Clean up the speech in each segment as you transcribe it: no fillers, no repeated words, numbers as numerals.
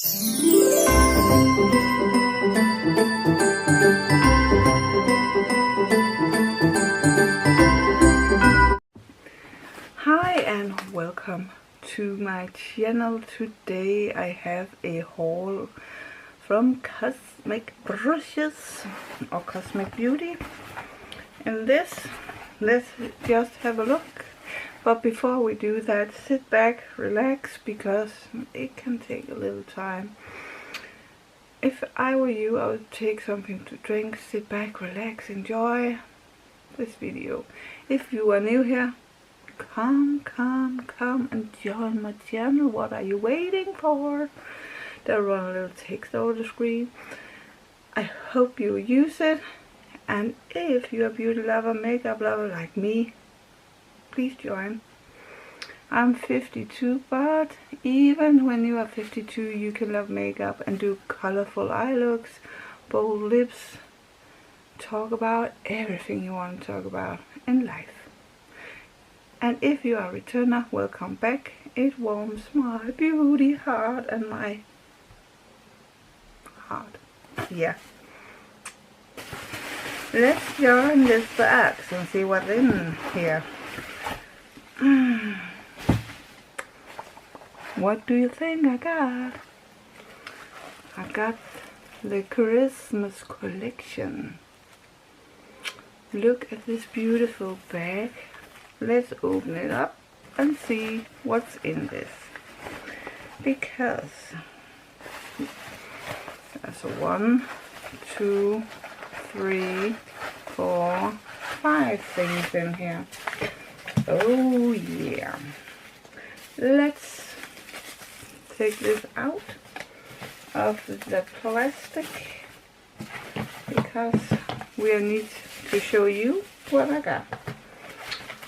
Hi and welcome to my channel. Today I have a haul from Cosmic Brushes or Cosmic Beauty. And this, let's just have a look. But before we do that, sit back, relax, because it can take a little time. If I were you, I would take something to drink, sit back, relax, enjoy this video. If you are new here, come and join my channel. What are you waiting for? There run a little text over the screen. I hope you use it, and if you're a beauty lover, makeup lover like me, please join. I'm 52, but even when you are 52, you can love makeup and do colorful eye looks, bold lips, talk about everything you want to talk about in life. And if you are a returner, welcome back. It warms my beauty heart and my heart. Yeah. Let's join this box and see what's in here. What do you think I got? I got the Christmas collection. Look at this beautiful bag. Let's open it up and see what's in this. Because there's 1, 2, 3, 4, 5 things in here. Oh yeah. Let's take this out of the plastic, because we need to show you what I got.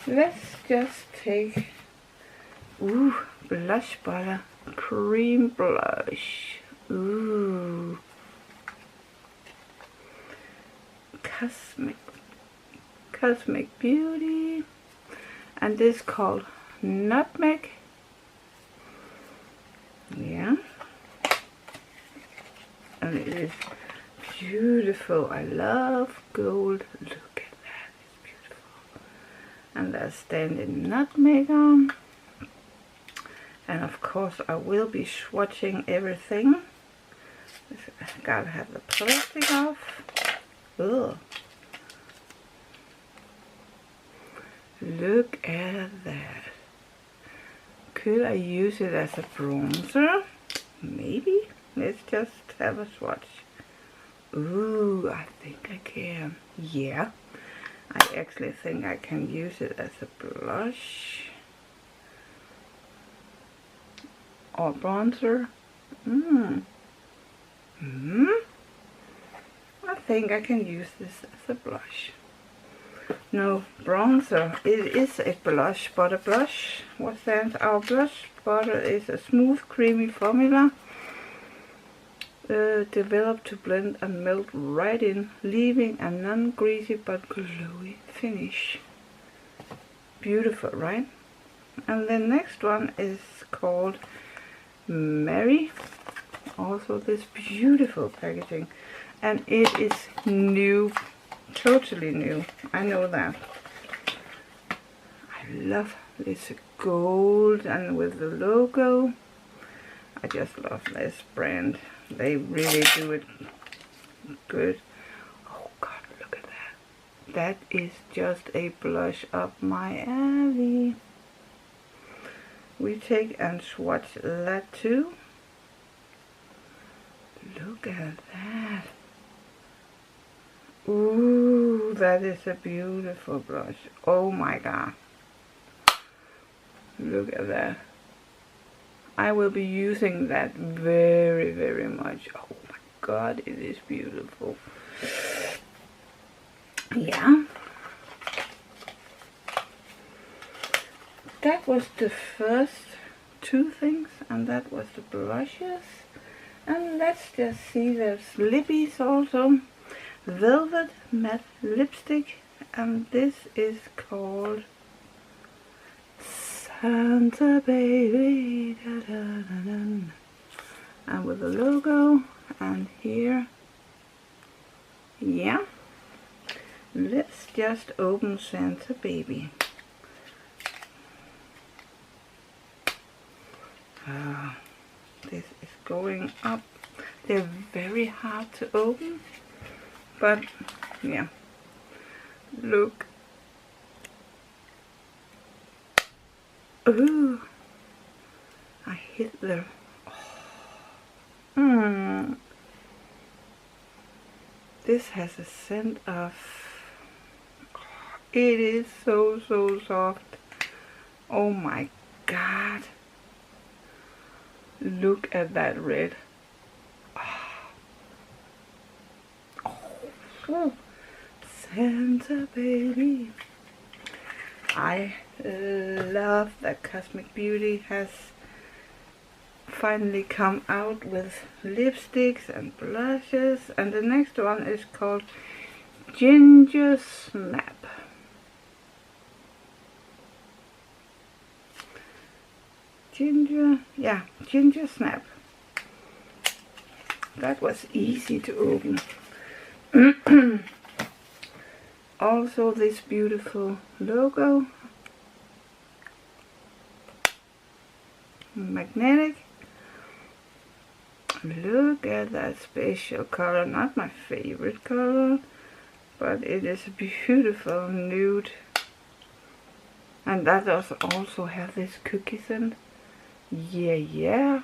Let's just take, blush butter, cream blush, Cosmic Beauty, and this called Nutmeg. Yeah, and it is beautiful. I love gold. Look at that, it's beautiful. And there's standing nutmeg on. And of course I will be swatching everything. I gotta have the plastic off. Ugh. Look at that. Could I use it as a bronzer? Maybe. Let's just have a swatch. Ooh, I think I can. Yeah. I actually think I can use it as a blush. Or bronzer. I think I can use this as a blush. No, bronzer. It is a blush, but a blush. What's that? Our blush butter is a smooth, creamy formula developed to blend and melt right in, leaving a non-greasy but glowy finish. Beautiful, right? And the next one is called Mary. Also this beautiful packaging, and it is new. Totally new, I know that. I love this gold and with the logo. I just love this brand. They really do it good. Oh God, look at that. That is just a blush up my alley. We take and swatch that too. Look at that. Ooh, that is a beautiful blush. Oh my God. Look at that. I will be using that very, very much. Oh my God, it is beautiful. Yeah. That was the first two things, and that was the blushes. And let's just see, there's lippies also. Velvet matte lipstick, and this is called Santa Baby. Da, da, da, da. and with the logo, and here, yeah. Let's just open Santa Baby. This is going up. They're very hard to open, but yeah, look. Ooh, I hit the. This has a scent of. It is so soft. Oh my god. Look at that red. Oh, Santa Baby. I love that Cosmic Beauty has finally come out with lipsticks and blushes, and the next one is called Ginger Snap. Ginger Snap. That was easy to open. Also this beautiful logo, magnetic. Look at that special color, not my favorite color, but it is a beautiful nude. And that does also have this cookie scent. Yeah.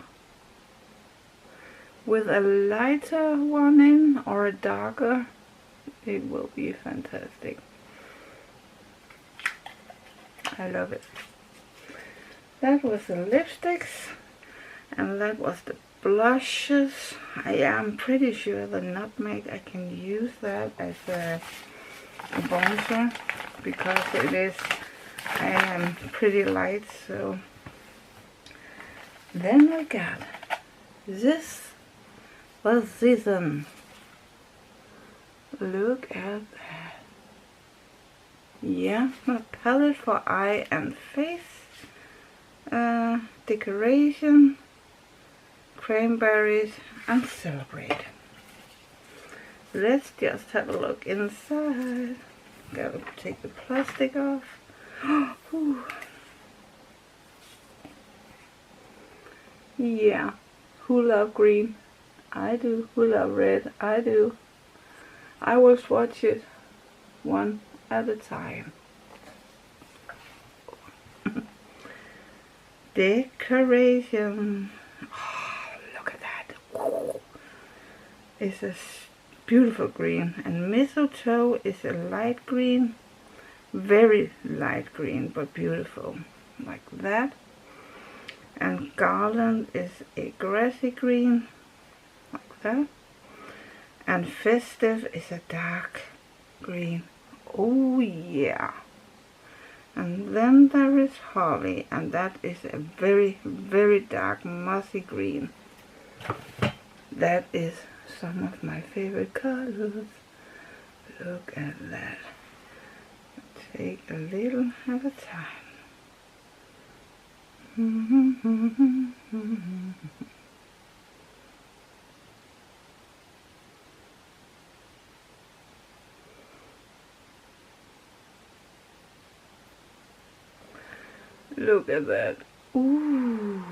With a lighter one in or a darker, it will be fantastic. I love it. That was the lipsticks, and that was the blushes. I am pretty sure the nutmeg, I can use that as a bronzer because it is, I am pretty light. So then I got this was season. Look at that. Yeah, a palette for eye and face. Decoration, cranberries, and celebrate. Let's just have a look inside. Gotta take the plastic off. Yeah, who love green? I do. Who love red? I do. I will swatch it one at a time. Decoration. Oh, look at that. Ooh. It's a beautiful green, and mistletoe is a light green, very light green, but beautiful, like that. And garland is a grassy green, like that. And festive is a dark green. Oh yeah. And then there is holly, and that is a very, very dark mossy green. That is some of my favorite colors. Look at that. Take a little at a time. Look at that. Ooh.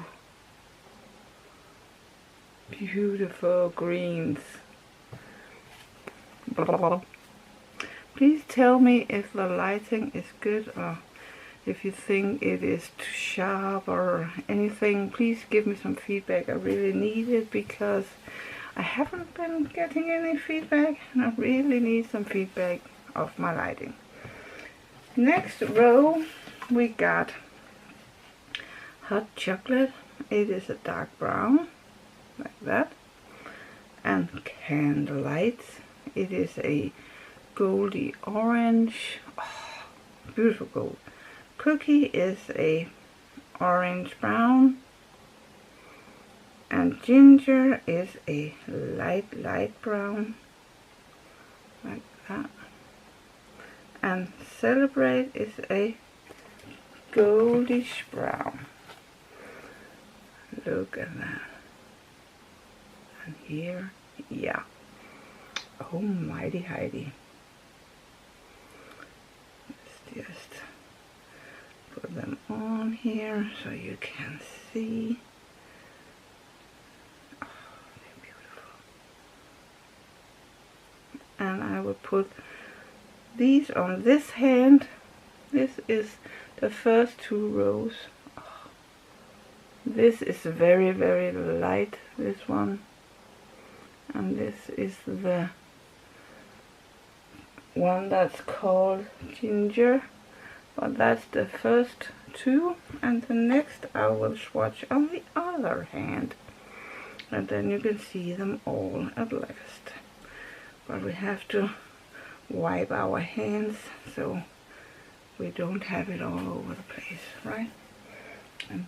Beautiful greens. Please tell me if the lighting is good, or if you think it is too sharp or anything. Please give me some feedback. I really need it because I haven't been getting any feedback, and I really need some feedback of my lighting. Next row we got hot chocolate. It is a dark brown, like that. And candlelight. It is a goldy orange. Oh, beautiful gold. Cookie is a orange brown. And ginger is a light brown, like that. And celebrate is a goldish brown. Look at that. and here. Yeah. Oh mighty Heidi. Let's just put them on here so you can see. Oh, they're beautiful. And I will put these on this hand. This is the first 2 rows. Oh, this is very, very light, this one. And this is the one that's called Ginger. But that's the first 2. And the next I will swatch on the other hand. And then you can see them all at last. But we have to wipe our hands so we don't have it all over the place, right? And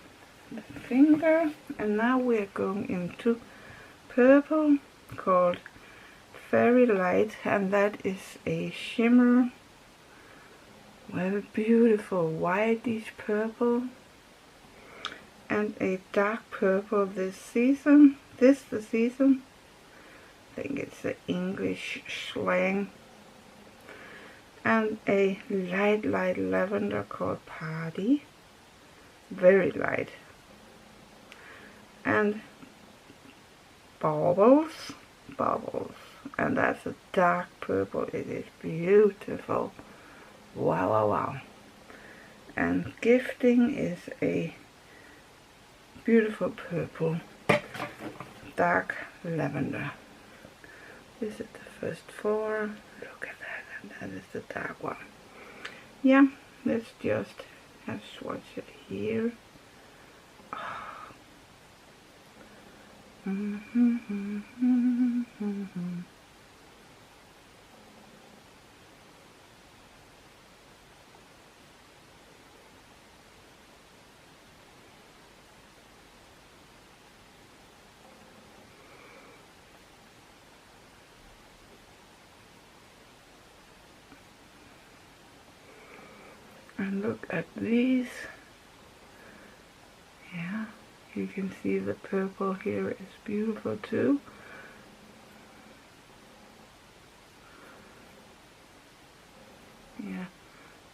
the finger. And now we're going into purple called Fairy Light, and that is a shimmer, very beautiful whitish purple, and a dark purple this season. The season. I think it's the English slang. And a light lavender called Party, very light. And Bubbles, and that's a dark purple. It is beautiful. Wow, wow, wow. And Gifting is a beautiful purple, dark lavender. This is the first 4. Look at that, and that is the dark one. Yeah, let's just have swatch it here. And look at these. Yeah, you can see the purple here is beautiful too. Yeah,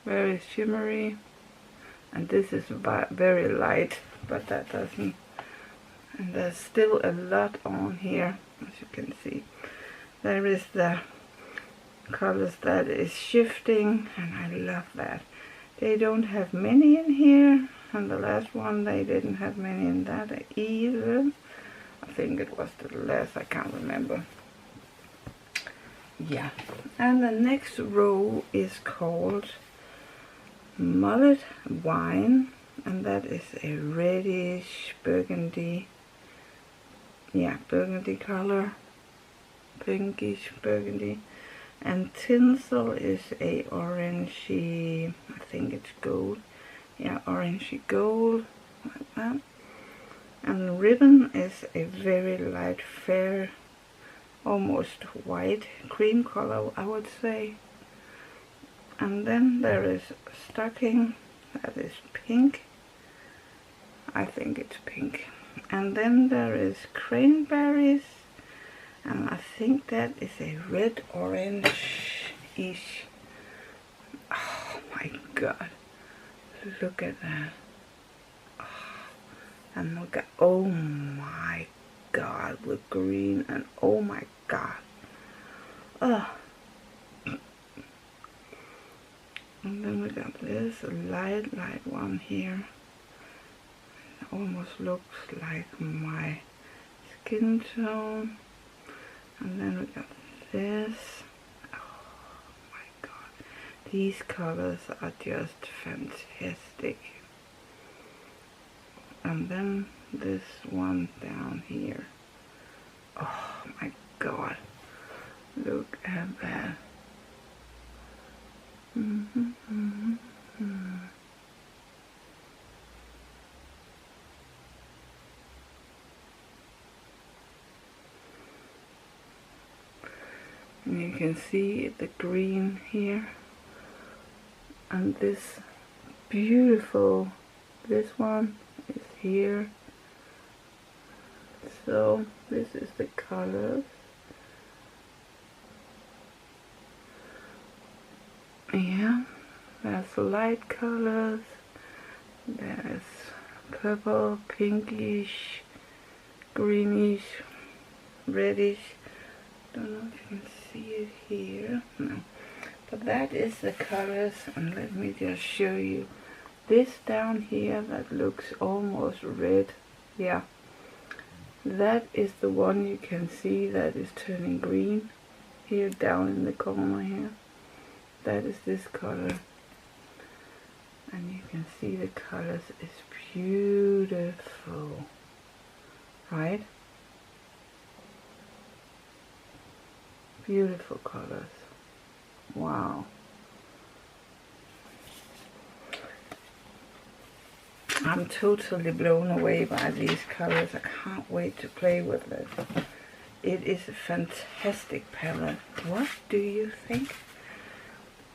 very shimmery. And this is very light, but that doesn't. And there's still a lot on here, as you can see. There is the colors that is shifting, and I love that. They don't have many in here, and the last one they didn't have many in that either. I think it was the last, I can't remember. Yeah, and the next row is called Mullet Wine, and that is a reddish burgundy, yeah, burgundy color, pinkish burgundy. And Tinsel is a orangey, I think it's gold, yeah, orangey gold, like that. And Ribbon is a very light, fair, almost white, cream color, I would say. And then there is Stocking, that is pink, I think it's pink. And then there is Cranberries, and I think that is a red orange-ish. Oh my god, look at that. Oh, and look at, oh my god, with green, and oh my god. Oh. And then we got this light one here. It almost looks like my skin tone. And then we got this. Oh my god. These colors are just fantastic. And then this one down here. Oh my god. Look at that. And you can see the green here, and this beautiful, this one is here, So this is the colors. Yeah, there's light colors, there's purple, pinkish, greenish, reddish. Don't know if you can see it here. No, but that is the colors. And let me just show you this down here that looks almost red. Yeah, that is the one you can see that is turning green here down in the corner here. That is this color, and you can see the colors is beautiful, right? Beautiful colors. Wow. I'm totally blown away by these colors. I can't wait to play with it. It is a fantastic palette. What do you think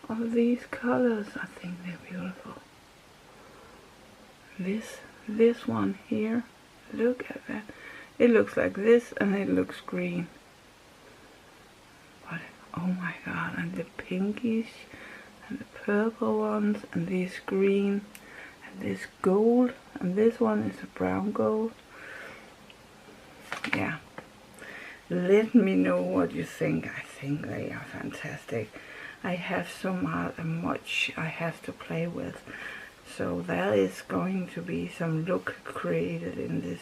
of these colors? I think they're beautiful. This one here, look at that. It looks like this and it looks green. But oh my god, and the pinkish and the purple ones and these green and this gold, and this one is a brown gold. Yeah. Let me know what you think. I think they are fantastic. I have so much I have to play with. So there is going to be some look created in this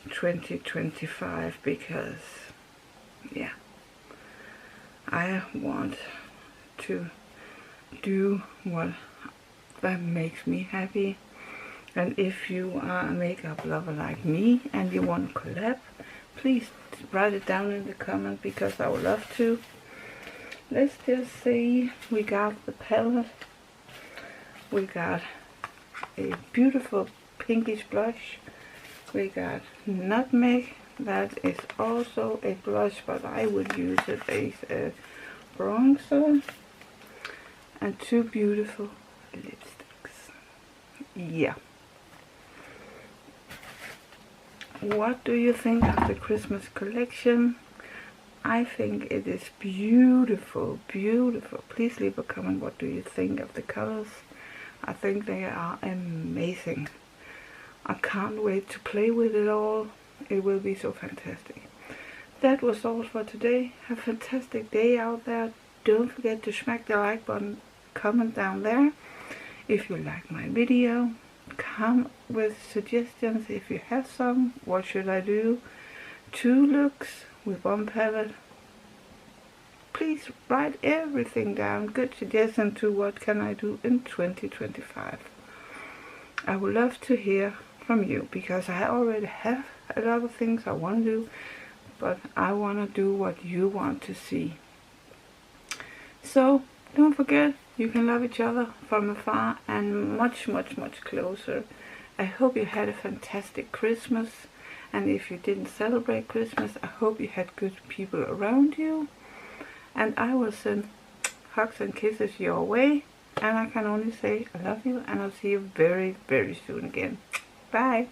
2025, because yeah, I want to do what that makes me happy. And if you are a makeup lover like me and you want to collab, please write it down in the comment, because I would love to. Let's just say we got the palette. We got a beautiful pinkish blush. We got nutmeg. That is also a blush, but I would use it as a bronzer. And two beautiful lipsticks. Yeah. What do you think of the Christmas collection? I think it is beautiful, beautiful. Please leave a comment. What do you think of the colors? I think they are amazing. I can't wait to play with it all. It will be so fantastic. That was all for today. Have a fantastic day out there. Don't forget to smack the like button, comment down there if you like my video. Come with suggestions if you have some. What should I do? 2 looks with 1 palette. Please write everything down. Good suggestion to what can I do in 2025. I would love to hear from you, because I already have a lot of things I want to do, but I want to do what you want to see. So don't forget, you can love each other from afar and much, much, much closer. I hope you had a fantastic Christmas, and if you didn't celebrate Christmas, I hope you had good people around you. And I will send hugs and kisses your way, and I can only say I love you, and I'll see you very, very soon again. Bye.